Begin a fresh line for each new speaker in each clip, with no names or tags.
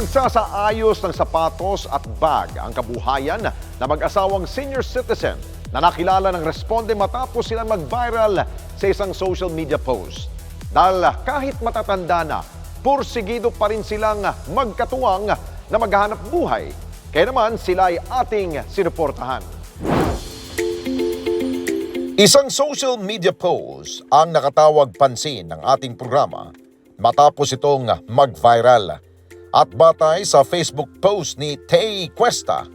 Ipagsasaayos ng sapatos at bag ang kabuhayan na mag-asawang senior citizen na nakilala ng responde matapos silang mag-viral sa isang social media post. Dahil kahit matatanda na, pursigido pa rin silang magkatuwang na maghahanap buhay. Kaya naman sila ay ating sinuportahan. Isang social media post ang nakatawag pansin ng ating programa matapos itong mag-viral. At batay sa Facebook post ni Tay Cuesta,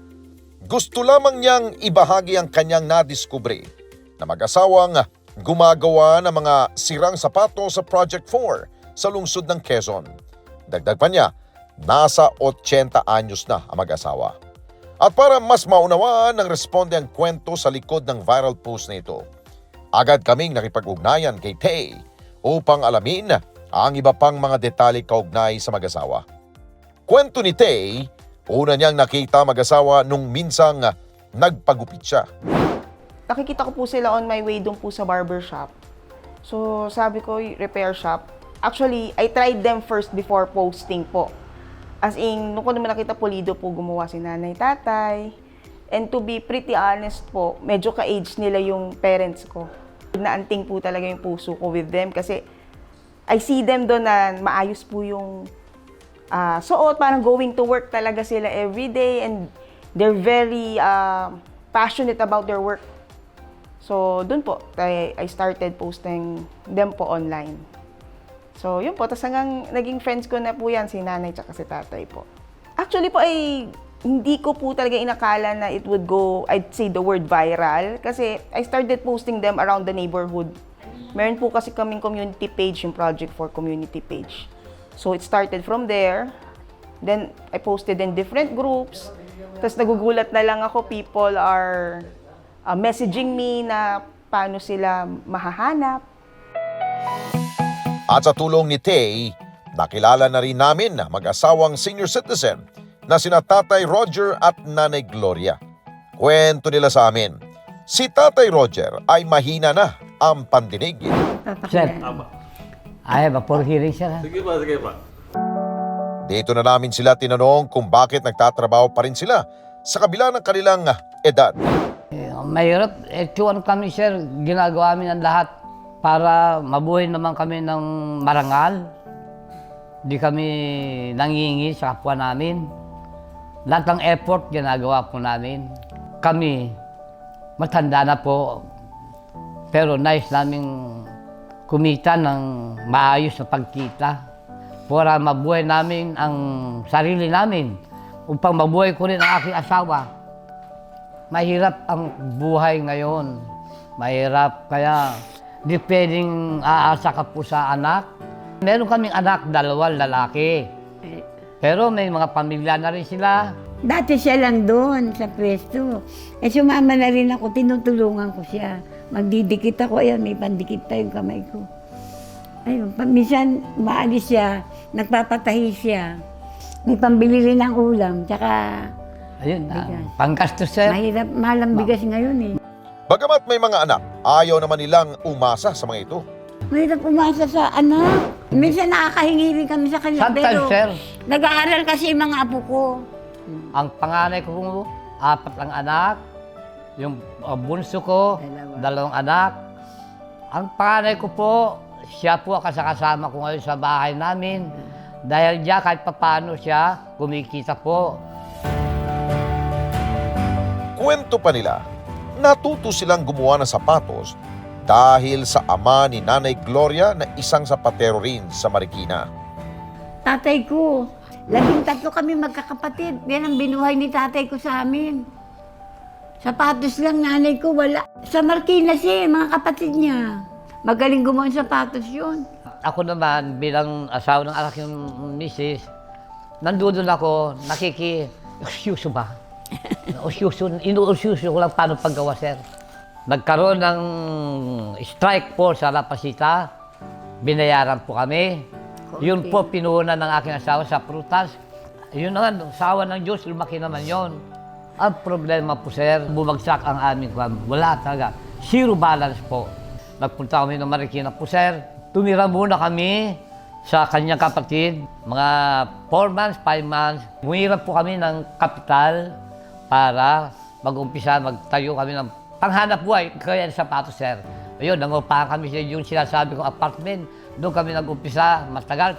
gusto lamang niyang ibahagi ang kanyang nadiskubre na mag-asawang gumagawa ng mga sirang sapatos sa Project 4 sa lungsod ng Quezon. Dagdag pa niya, nasa 80 anyos na ang mag-asawa. At para mas maunawaan ng responde ang kwento sa likod ng viral post na ito, agad kaming nakipag-ugnayan kay Tay upang alamin ang iba pang mga detalye kaugnay sa mag-asawa. Kwento ni Tay, una niyang nakita mag-asawa nung minsang nagpagupit siya.
Nakikita ko po sila on my way doon po sa barbershop. So sabi ko, repair shop. Actually, I tried them first before posting po. As in, nung ko naman nakita pulido po gumawa si nanay, tatay. And to be pretty honest po, medyo ka-age nila yung parents ko. Naanting po talaga yung puso ko with them kasi I see them doon na maayos po yung suot, parang going to work talaga sila every day and they're very passionate about their work. So, dun po, I started posting them po online. So, yun po. Tapos hanggang naging friends ko na po yan, si nanay tsaka si tatay po. Actually po, hindi ko po talaga inakala na it would go, I'd say the word viral. Kasi I started posting them around the neighborhood. Meron po kasi kaming community page, yung Project 4 community page. So, it started from there. Then, I posted in different groups. Tapos, nagugulat na lang ako, people are messaging me na paano sila mahahanap.
At sa tulong ni Tay, nakilala na rin namin na mag-asawang senior citizen na sina Tatay Roger at Nanay Gloria. Kwento nila sa amin, si Tatay Roger ay mahina na ang pandinig.
Sir, ay, for hearing, sir.
Sige pa.
Dito na namin sila tinanong kung bakit nagtatrabaho pa rin sila sa kabila ng kanilang edad.
Mahirap. Ano kami, sir, ginagawa namin ang lahat para mabuhay naman kami ng marangal. Di kami nangingi sa kapwa namin. Lahat ng effort ginagawa po namin. Kami, matanda na po, pero nice naming kumita ng maayos na pagkita para mabuhay namin ang sarili namin. Upang mabuhay ko rin ang aking asawa. Mahirap ang buhay ngayon. Mahirap, kaya di pwedeng aasa ka po sa anak. Meron kaming anak, 2 lalaki. Pero may mga pamilya na rin sila.
Dati siya lang doon sa pwesto. Sumama na rin ako, tinutulungan ko siya. Magdidikit ako, ayan, may pandikit pa yung kamay ko. Ayun, minsan maalis siya, nagpapatahi siya. May pambili rin ng ulam, tsaka
Ayun,
bigas.
panggastos, sir.
Mahirap, mahal ang bigas ngayon eh.
Bagamat may mga anak, ayaw naman nilang umasa sa mga ito.
Mahirap umasa sa anak. Minsan nakakahingi rin kami sa kanila,
Sometimes,
pero
sir.
nag-aaral kasi yung mga apo ko.
Ang panganay ko, 4 ang anak. Yung bunso ko, 2 anak. Ang panganay ko po, siya po ang kasama ko ngayon sa bahay namin. Dahil diya kahit papaano siya, kumikita po.
Kwento pa nila, natuto silang gumawa ng sapatos dahil sa ama ni Nanay Gloria na isang sapatero rin sa Marikina.
Tatay ko, 13 kami magkakapatid. Yan ang binuhay ni tatay ko sa amin. Sapatos lang, nanay ko wala. Sa Marikina siya, mga kapatid niya. Magaling gumawa ng sapatos yun.
Ako naman, bilang asawa ng anak yung misis, nandun ako, excuse ba? Inuusyuso ko lang paano paggawa, sir. Nagkaroon ng strike force sa La Pasita, binayaran po kami. Yun po pinuhunan ng aking asawa sa prutas. Yun naman, asawa ng Diyos, lumaki naman yon. Ang problema po, sir, bumagsak ang aming kwan. Wala talaga. Zero balance po. Nagpunta kami ng Marikina po, sir. Tumira muna kami sa kanyang kapatid, mga 4 months, 5 months. Humirap po kami ng kapital para mag-umpisa, magtayo kami ng panghanap buhay, kaya sa sapatos, sir. Ayun, nangupahan kami sa yung sinasabi kong apartment. Doon kami nag-umpisa, matagal.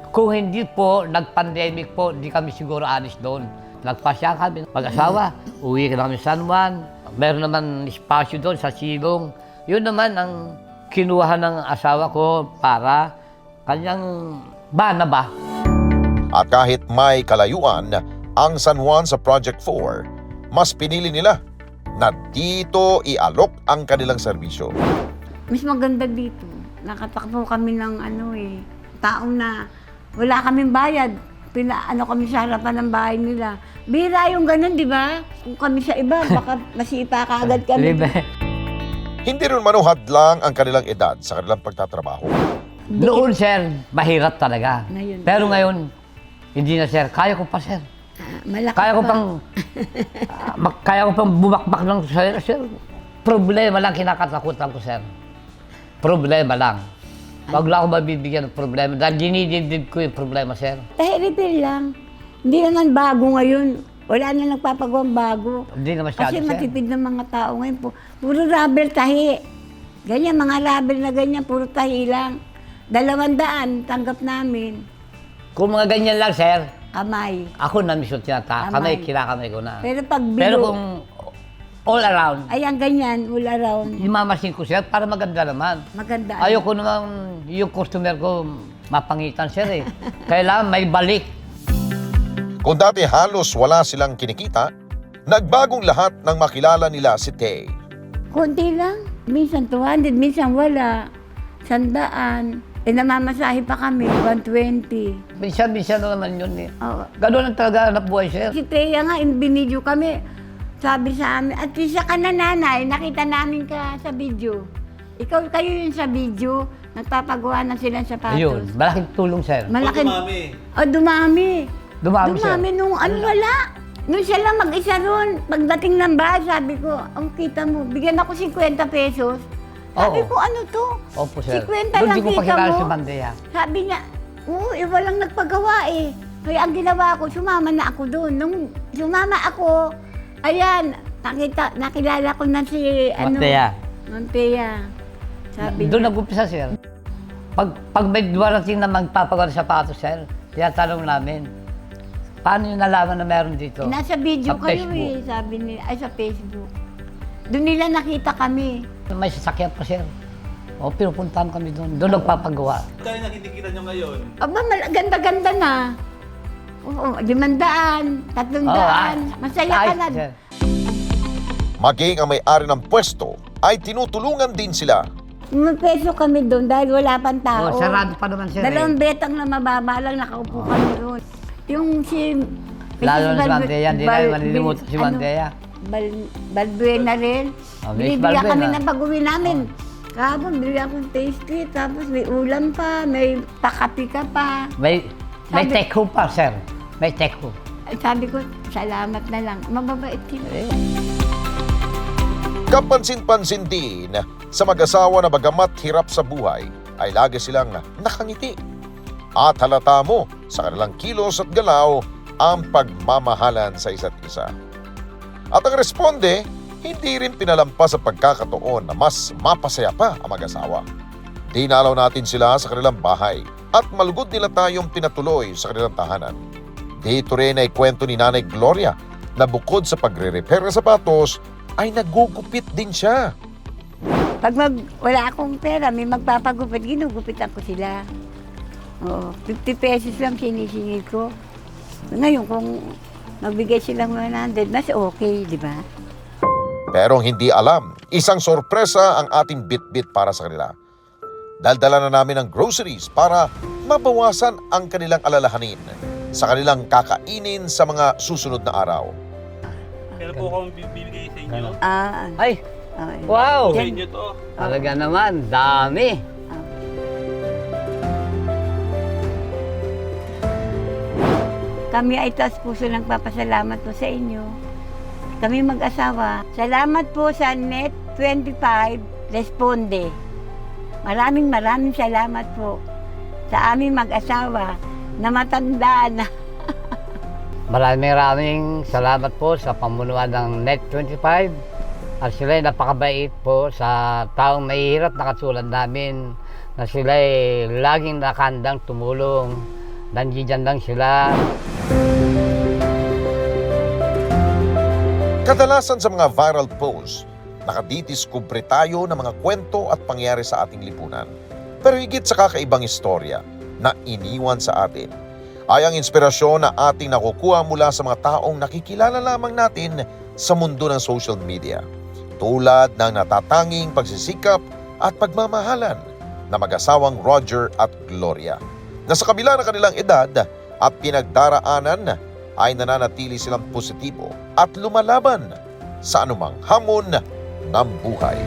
Kung hindi po, nag-pandemic po, di kami siguro alis doon. Nagpasya kami, mag-asawa, uwi ka kami sa San Juan. Meron naman espasyo doon sa Silong. Yun naman ang kinuha ng asawa ko para kanyang bana ba.
At kahit may kalayuan ang San Juan sa Project 4, mas pinili nila na dito ialok ang kanilang serbisyo.
Mas maganda dito. Nakatakbo kami ng taong na wala kaming bayad. Ano kami sa harapan ng bahay nila. Bira yung ganun, di ba? Kung kami sa iba, baka masipa ka agad kami.
Hindi rin manuhad lang ang kanilang edad sa kanilang pagtatrabaho.
Noon, sir, mahirap talaga.
Ngayon.
Pero ngayon, hindi na, sir. Kaya ko pa, sir.
Malaki
Kaya ko
pa.
kaya ko pang bumakbak ng sir. Problema lang kinakatakutan ko, sir. Problema lang. Wag lang ako mabibigyan ng problema. Dahil dinidibdib ko yung problema, sir.
Repair lang. Hindi naman bago ngayon. Wala na nagpapagawang bago.
Hindi na masyado,
Kasi
sir.
matipid ng mga tao ngayon po. Puro rubber tahi. Ganyan, mga rubber na ganyan, puro tahi lang. 200, tanggap namin.
Kung mga ganyan lang, sir,
Kamay.
ako na mismo tinata. Kamay,
Kamay.
kinakamay ko na.
Pero pag bilo,
Pero kung all around,
ayan ganyan, all around.
imamasin ko, sir, para maganda naman.
Maganda.
Ayoko naman yung customer ko mapangitan, sir, eh. Kailangan may balik.
Kung dati halos wala silang kinikita, nagbagong lahat nang makilala nila si Tay.
Konti lang. Minsan 200, minsan wala. 100. Namamasahe pa kami, 120.
Minsan-minsan naman yun, eh.
Oo.
Ganun ang talaga hanap buhay, sir.
Si Thea nga, binidyo kami. Sabi sa amin, at isa ka na nanay, nakita namin ka sa video. Kayo yun sa video, nagpapagawa na sila ng sapatos.
Ayun, malaking tulong, sir.
Malaki.
dumami.
Oh, dumami.
Dumami, sir.
Dumami nung wala. Nung siya lang mag-isa ron, pagdating ng bahay, sabi ko, ang kita mo, bigyan ako 50 pesos. Sabi
Oo.
ko, ano to?
Opo, sir.
50
Doon
lang
di ko
kita
pakilala
mo.
si Bandeya.
Sabi niya, walang nagpagawa eh. Kaya ang ginawa ko, sumama na ako doon. Nung sumama ako, ayan, nakilala ko na si,
Bandeya.
Montea. Sabi
Doon
niya,
nag-umpisa, sir. Pag may darating na magpapagawa ng sapatos, sir, tinatanong namin, paano yung nalaman na meron dito?
nasa video
Sa
kayo
Facebook.
eh, sabi nila, ay sa Facebook. Doon nila nakita kami.
May sasakyan pa, sir. O, pinupuntahan kami doon. Doon nagpapagawa.
Kaya na kinikita nyo ngayon.
Aba, ganda-ganda na. Oo, 500, 300. Masaya ka na.
sir.
Maging ang may-ari ng pwesto ay tinutulungan din sila.
May peso kami doon dahil wala pang tao.
O, sarado pa naman, sir.
Dalawang
Eh.
betang na mababa lang, nakaupo kami doon. Yung si...
Lalo na si
Bal-
Bandeya, hindi
Bal-
na malilimutan si
ano,
Bandeya.
Balbuena rin.
Oh, Miss
Binibigyan kami
Balbuena.
ng pag-uwi namin. Kahapon, binigyan akong tasty, tapos may ulam pa, may pakapi ka pa.
May
Sabi-
take home pa, sir. May take home.
Sabi ko, salamat na lang. Mababait sila.
Eh.
Kapansin-pansin din sa mag-asawa na bagamat hirap sa buhay ay lagi silang nakangiti. At halata mo sa kanilang kilos at galaw ang pagmamahalan sa isa't isa. At ang responde, hindi rin pinalampas sa pagkakataon na mas mapasaya pa ang mag-asawa. Dinalaw natin sila sa kanilang bahay at malugod nila tayong pinatuloy sa kanilang tahanan. Dito rin ay kwento ni Nanay Gloria na bukod sa pagre-repair ng sapatos, ay nagugupit din siya.
Pag wala akong pera, may magpapagupit, ginugupitan ko sila. Oo, 50 pesos lang sinisingil ko. Ngayon, kung magbigay silang 100, mas okay, di ba?
Pero hindi alam, isang sorpresa ang ating bit-bit para sa kanila. Daldala na namin ng groceries para mabawasan ang kanilang alalahanin sa kanilang kakainin sa mga susunod na araw.
Pero po akong bibigay sa inyo.
Ay,
Okay.
wow!
Sa inyo to.
Talaga naman, dami.
Kami ay taas puso ng papasalamat po sa inyo. Kami mag-asawa. Salamat po sa Net25 Responde. Maraming salamat po sa aming mag-asawa na matanda na.
Maraming salamat po sa pamunuan ng Net25 at sila ay napakabait po sa taong mahihirap na katulad namin na sila ay laging nakandang tumulong. Nandiyan lang sila.
Kadalasan sa mga viral posts, nakadidiskubre tayo ng mga kwento at pangyari sa ating lipunan. Pero higit sa kakaibang istorya na iniwan sa atin, ay ang inspirasyon na ating nakukuha mula sa mga taong nakikilala lamang natin sa mundo ng social media. Tulad ng natatanging pagsisikap at pagmamahalan na mag-asawang Roger at Gloria, na sa kabila ng kanilang edad at pinagdaraanan ay nananatili silang positibo at lumalaban sa anumang hamon ng buhay.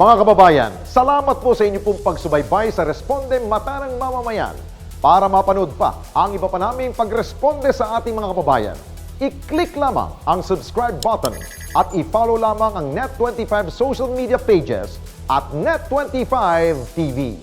Mga kababayan, salamat po sa inyo pong pagsubaybay sa Responde Mata ng Mamamayan. Para mapanood pa ang iba pa naming pagresponde sa ating mga kababayan, i-click lamang ang subscribe button at i-follow lamang ang Net25 social media pages at Net25 TV.